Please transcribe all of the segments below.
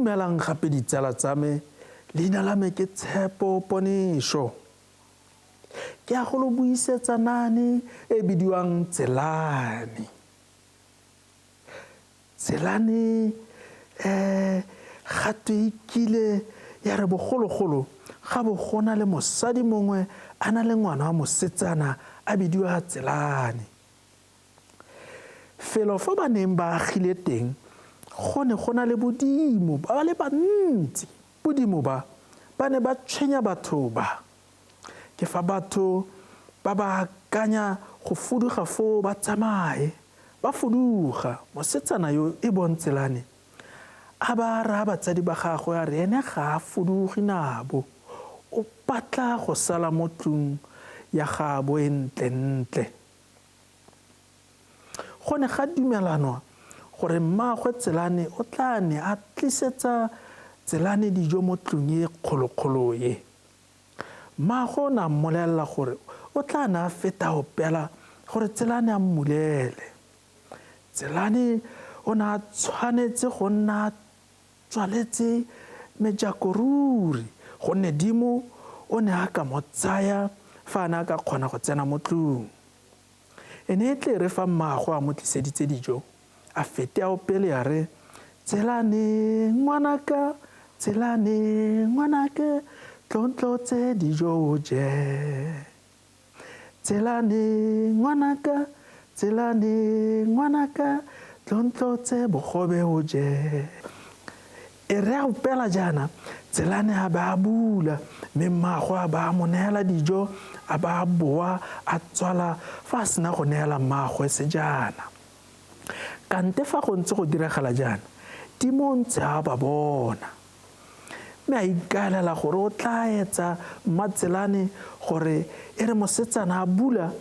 Dumelang gape ditsala tsa me, leina la me ke Tshepo Ponesho. Ke a go lo buisetsa nane e bidiwang Tselane. Tselane gato e kile ya re bogologolo ga bo gona le mosadi mongwe a na le ngwana wa mosetsana a bidiwa Tselane. Felo fa ba neng ba agile teng go ne go na le bodimo ba le bantsi. Bodimo ba ne ba tshwenya batho ba. Ke fa batho ba ba akanya go fuduga foo ba tsamaye ba fuduga. Mosetsana yo e bong Tselane a ba ra batsadi ba gagwe a re ene ga a fudugi nabo, o batla go sala mo tlung ya gabo e ntlentle. Go ne ga dumelanwa gore mmaagwe Tselane o tla ne a tlisetsa Tselane dijo mo tlung e kgolokgolo ye. Mmaagwe o ne a mmolelela gore o tla ne a feta opela gore Tselane a mmulele. Tselane o ne a tshwanetse go nna a tswaletse mejako ruri gonne Dimo o ne a ka mo tsaya fa a ne a ka kgona go tsena mo tlung. E ne e tle re fa mmaagwe a mo tliseditse dijo a fete a opele a re, Tselane ngwanaka, Tselane ngwanaka, tlontlotse dijo o je. Tselane ngwanaka, Tselane ngwanaka, tlontlotse bogobe o je. E re a opela jaana, Tselane a ba a bula, mme mmaagwe a ba a mo neela dijo, a ba a boa a tswala fa a sena go neela mmaagwe sejana. Kante fa go ntse go diragala jaana, Dimo ntse a ba bona. Mme a ikaelela gore o tla etsa mma Tselane gore e re mosetsana a bula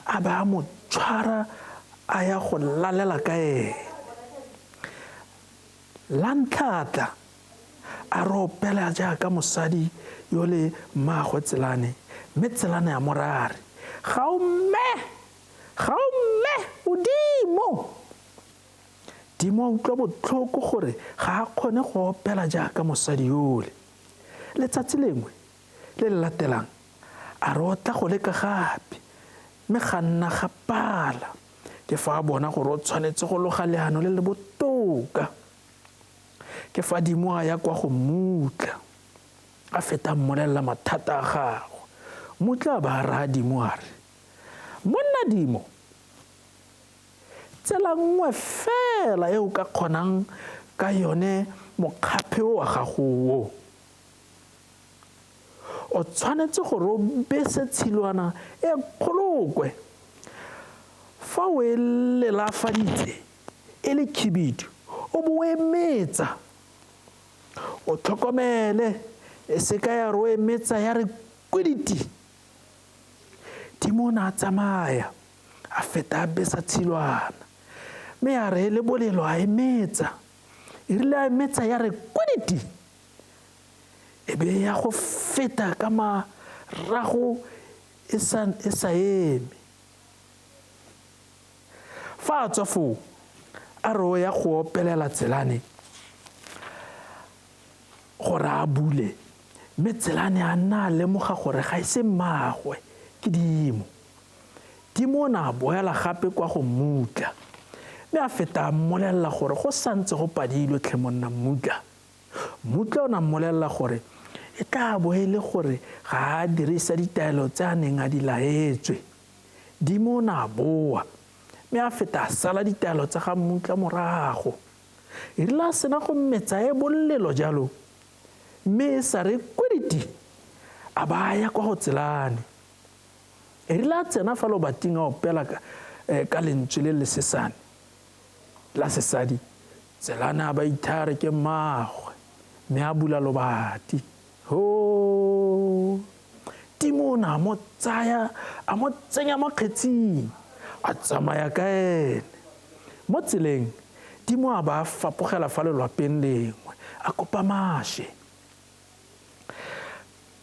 a ba a mo tshwara a ya go lalela ka ene. La ntlha a re opela jaaka mosadi yo le mmaagwe Tselane, mme Tselane a mo rare, ga o mme o Dimo. Dimo a utlwa botlhoko gore ga a kgone go opela jaaka mosadi yole. Letsatsi lengwe le le latelang a re o tla go leka gape, mme ga nna ga pala. Ke fa a bona gore o tshwanetse go loga leano le le botoka. Ke fa Dimo a ya kwa go mmutla a feta mmolelela mathata a gagwe. Mmutla a ba a raya Dimo a re, monna Dimo, tsela nngwe fela e o ka kgonang ka yone mokgape wa gago o. O tshwanetse gore o bese tshilwana e kgolokwe. Fa o e lelafaditse e le khibidu, o bo o emetsa. O tlhokomele e seka ya re o emetsa ya re kwediti. Dimo o ne a tsamaya a feta a besa tshilwana, mme ya re le bolelo a emetsa. E rile a emetsa ya re kwediti. E be ya go feta ka marago e sa eme. Fa a tswa foo a re o ya go opelela Tselane gore a bule, mme Tselane a nna a lemoga gore ga e se mmaagwe ke Dimo. Dimo o ne a boela gape kwa go mmutla, mme a feta a mmolelela gore go santse go padilwe tlhe monna mmutla. Mmutla o ne a mmolelela gore e tla bo e le gore ga a dirisa ditaelo tse a neng a di laetswe. Dimo o ne a boa, mme a feta a sala ditaelo tsa ga mmutla morago. E rile a sena go mmetsa e bolelo jalo, mme e sa re kwediti a ba a ya kwa go Tselane. E rile a tsena fa lobating a opela ka lentswe le lesesane la sesadi, Tselane a ba ithare ke mmaagwe, mme a bula lobati. Dimo o ne a mo tsaya a mo tsenya mo kgetsing a tsamaya ka ene. Mo tseleng Dimo a ba a fapogela fa lelapeng lengwe a kopa mašwi.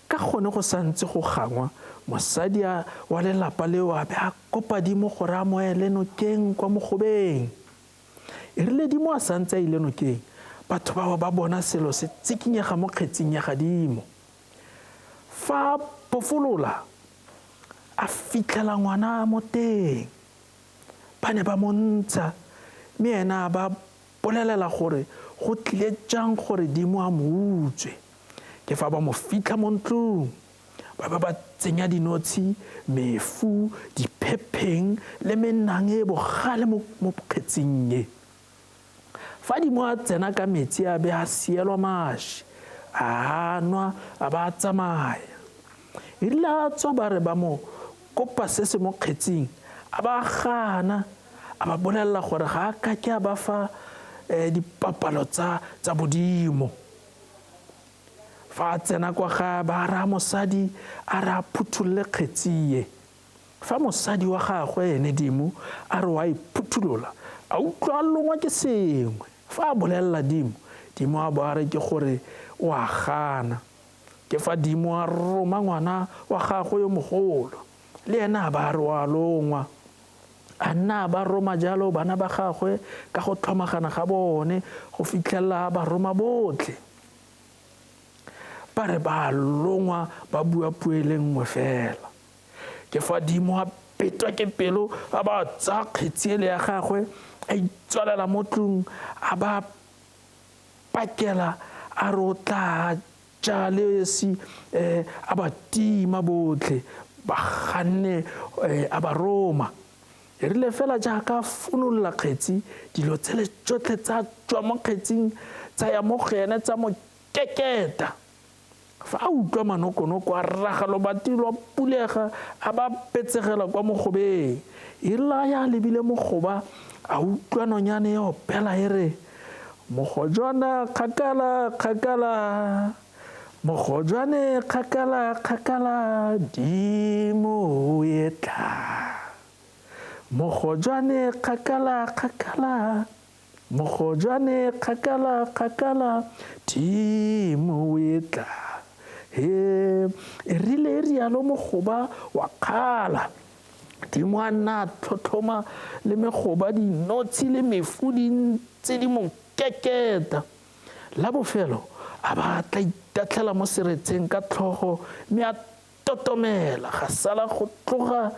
Ka gone go santse go gangwa, mosadi wa lelapa leo a be a kopa Dimo gore a mo ele nokeng kwa mogobeng. E rile Dimo a santse a ile nokeng, batho ba bona selo se tsikinyega mo kgetsing ya gadimo. Fa pofolola a fitlhela ngwana mo teng, ba ne ba montsha, mme ena ba bolelela gore go tlile jang gore dimo a mo utswe. Ke fa ba mo fitlha mo ntlong, ba tsenya dinotshi, mefu, diphepheng le menang e bogale mo kgetsing e. Fa dimo a tsena ka metsi a be a sielwa mašwi, a nwa a ba tsamaya. E rile a tswa ba re ba mo kopa se se mo kgetsing, a ba gana, a ba bolelela gore ga a ka ke a ba fa dipapalo tsa bodimo. Fa a tsena kwa ga ba ra mosadi a re a phuthulle kgetsi e. Fa mosadi wa gagwe ene dimo a re wa iphuthulola, a utlwa a longwa ke sengwe. Fa a bolelela dimo a bo a re ke gore o a gana. Ke fa dimo a roma ngwana wa gagwe yo mogolo, le ena a ba re wa longwa. A nna ba roma jalo bana ba gagwe ka go tlhomagana ga bone go fitlhelela ba roma botlhe. Ba re ba longwa ba bua puo e le nngwe fela. Ke fa dimo a petwa ke pelo, a ba tsaya kgetsi ele ya gagwe, a itswalela mo tlong, a ba pakela a re o tla ja le esi, a ba tima botlhe, ba ganne a ba roma. E rile fela jaaka funolola kgetsi, dilo tsele tsotlhe tsa tswa mo kgetsing tsa ya mo go ene tsa mo keketa. Fa a utlwa manokonoko a raga lobati lwa pulega, a ba petsegela kwa mogobeng. E rile a ya lebile mogoba, a utlwa nonyane e opela e re, mogojwana kgakala kgakala, mogojwane kgakala kgakala, dimo e tla. Mogojwane kgakala kgakala, mogojwane kgakala kgakala, dimo e tla. E rile e rialo mogoba wa kgala. Dimo a nna a tlhotlhoma le megoba, dinotshi le mefu di ntse di mo keketa. La bofelo a ba tla itatlhela mo seretseng ka tlhogo, mme a totomela ga sala go tloga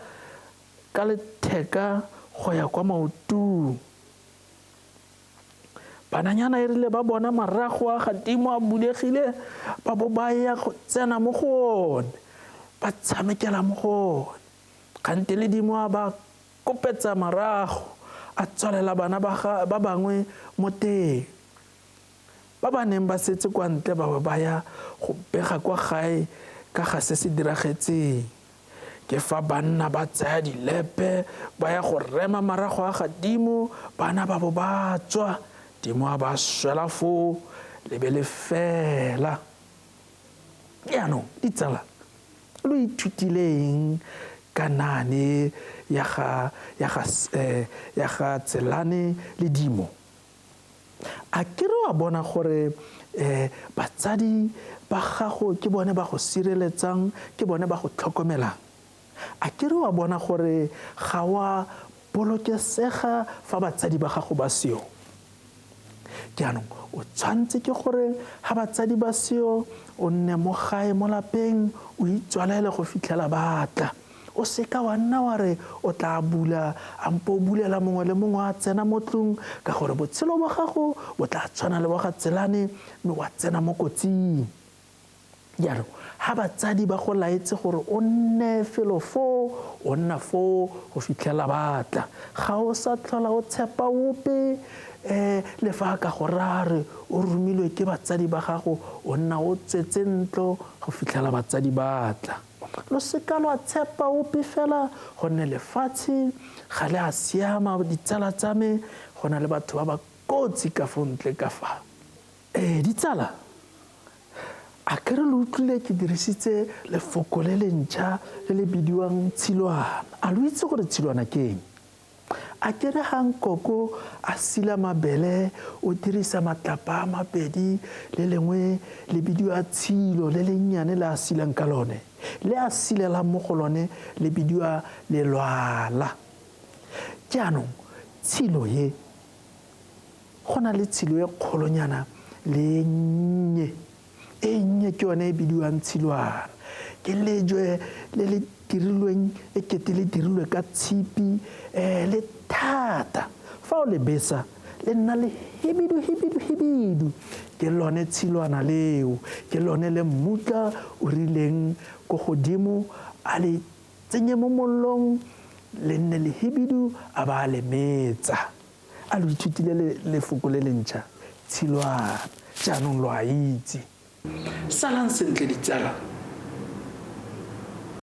ka letheka go ya kwa maotong. Bananyana e rile ba bona marago a gadimo a bulegile, ba bo ba ya go tsena mo go one, ba tshamekela mo go one. Kgante le dimo a ba kopetsa marago, a tswalela bana ba bangwe mo teng. Ba ba neng ba setse kwa ntle ba ba ya go bega kwa gae ka ga se se diragetseng. Ke fa banna ba tsaya dilepe ba ya go rema marago a gadimo, bana ba bo ba tswa. Dimo a ba swela foo, lebele fela. Yaanong ditsala, lo ithutileng ka naane ya ga Tselane le Dimo? A kere wa bona gore batsadi ba gago ke bone ba go sireletsang, ke bone ba go tlhokomelang? A kere wa bona gore ga wa bolokesega fa batsadi ba gago ba seo? Jaanong o tshwanetse ke gore ga batsadi ba seo o nne mo gae mo lapeng, o itswalele go fitlhela batla. O seka wa nna wa re o tla bula ampo o bulela mongwe le mongwe a tsena mo tlong, ka gore botshelo ba gago bo tla tshwana le wa ga Tselane, mme wa tsena mo kotsing. Jaanong ga batsadi ba go laetse gore o nne felo foo, o nna foo go fitlhela batla. Ga o sa tlhola o tshepa ope, le fa ka go rare o romilwe ke batsadi ba gago, o nna o tsetse ntlo go fitlhela batsadi batla. Lo seka lwa tshepa ope fela, gonne lefatshe ga le a siama. Ditsala tsa me, go na le batho ba ba kotsi ka fo ntle ka fa. Ditsala, a kere lo utlwile ke dirisitse lefoko le le ntšha le le bidiwang tshilwana. A lo itse gore tshilwana ke eng? A kere ga nkoko a sila mabele o dirisa matlapa a mabedi, le lengwe le bidiwa tshilo le lennyane le a silang ka lone, le a silela mo go lone le bidiwa lelwala. Jaanong tshilo ye, go na le tshilo e kgolonyana le nnye ke yone e bidiwang tshilwana ke lejwe le le dirilweng e kete le dirilwe ka tshipi le thata fa o le besa le nna le hibidu ke lone tshilwana leo ke lone le mmutla o rileng go godimo a le tsenye mo mollong le nne le hibidu a ba le metsa a lo ithutile lefoko le lentšha tshilwana jaanong lo a itse salang sentle ditsala